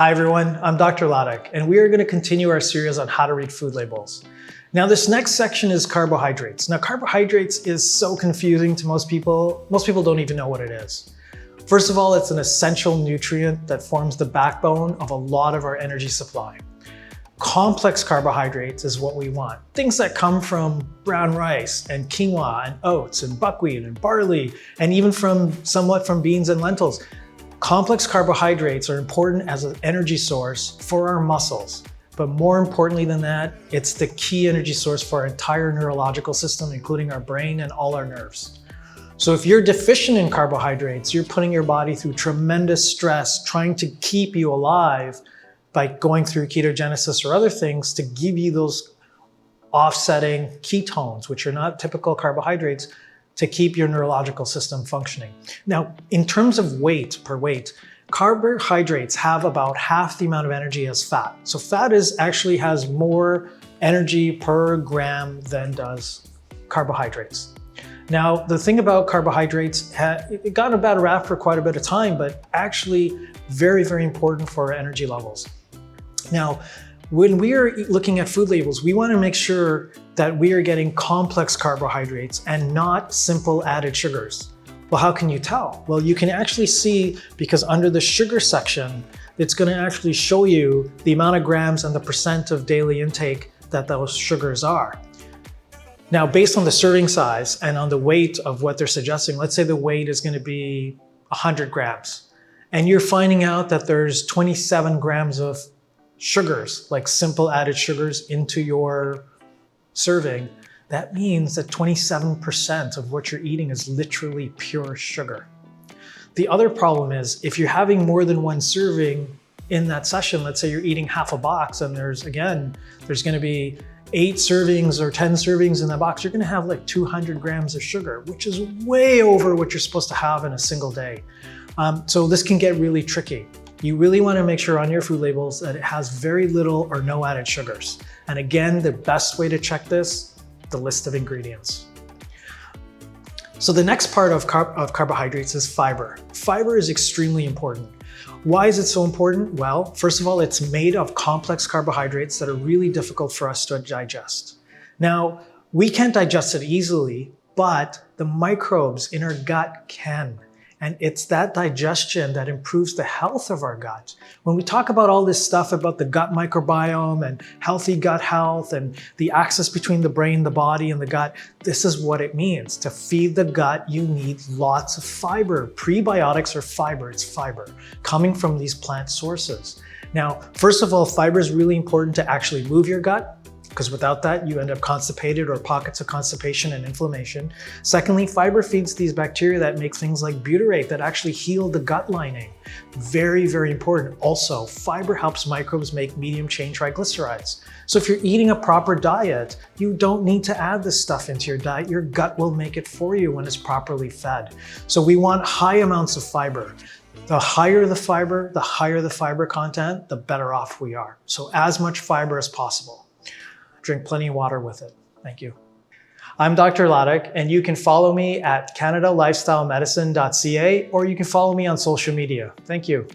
Hi everyone, I'm Dr. Ladek, and we are going to continue our series on how to read food labels. Now this next section is carbohydrates. Now carbohydrates is so confusing to most people. Most people don't even know what it is. First of all, it's an essential nutrient that forms the backbone of a lot of our energy supply. Complex carbohydrates is what we want. Things that come from brown rice and quinoa and oats and buckwheat and barley, and even somewhat from beans and lentils. Complex carbohydrates are important as an energy source for our muscles. But more importantly than that, it's the key energy source for our entire neurological system, including our brain and all our nerves. So if you're deficient in carbohydrates, you're putting your body through tremendous stress trying to keep you alive by going through ketogenesis or other things to give you those offsetting ketones, which are not typical carbohydrates, to keep your neurological system functioning. Now, in terms of weight, carbohydrates have about half the amount of energy as fat. So fat actually has more energy per gram than does carbohydrates. Now, the thing about carbohydrates, it got a bad rap for quite a bit of time, but actually very, very important for our energy levels. Now, when we are looking at food labels, we want to make sure that we are getting complex carbohydrates and not simple added sugars. Well, how can you tell? Well, you can actually see, because under the sugar section, it's going to actually show you the amount of grams and the percent of daily intake that those sugars are. Now, based on the serving size and on the weight of what they're suggesting, let's say the weight is going to be 100 grams, and you're finding out that there's 27 grams of sugars, like simple added sugars, into your serving. That means that 27% of what you're eating is literally pure sugar. The other problem is if you're having more than one serving in that session, let's say you're eating half a box and there's going to be 8 servings or 10 servings in that box, you're going to have like 200 grams of sugar, which is way over what you're supposed to have in a single day. So this can get really tricky. You really want to make sure on your food labels that it has very little or no added sugars. And again, the best way to check this, the list of ingredients. So the next part of carbohydrates is fiber. Fiber is extremely important. Why is it so important? Well, first of all, it's made of complex carbohydrates that are really difficult for us to digest. Now, we can't digest it easily, but the microbes in our gut can. And it's that digestion that improves the health of our gut. When we talk about all this stuff about the gut microbiome and healthy gut health and the axis between the brain, the body, and the gut, this is what it means. To feed the gut, you need lots of fiber. Prebiotics are fiber, it's fiber coming from these plant sources. Now, first of all, fiber is really important to actually move your gut, because without that, you end up constipated or pockets of constipation and inflammation. Secondly, fiber feeds these bacteria that make things like butyrate that actually heal the gut lining. Very, very important. Also, fiber helps microbes make medium chain triglycerides. So if you're eating a proper diet, you don't need to add this stuff into your diet. Your gut will make it for you when it's properly fed. So we want high amounts of fiber. The higher the fiber content, the better off we are. So as much fiber as possible. Drink plenty of water with it. Thank you. I'm Dr. Ladek, and you can follow me at CanadaLifestyleMedicine.ca, or you can follow me on social media. Thank you.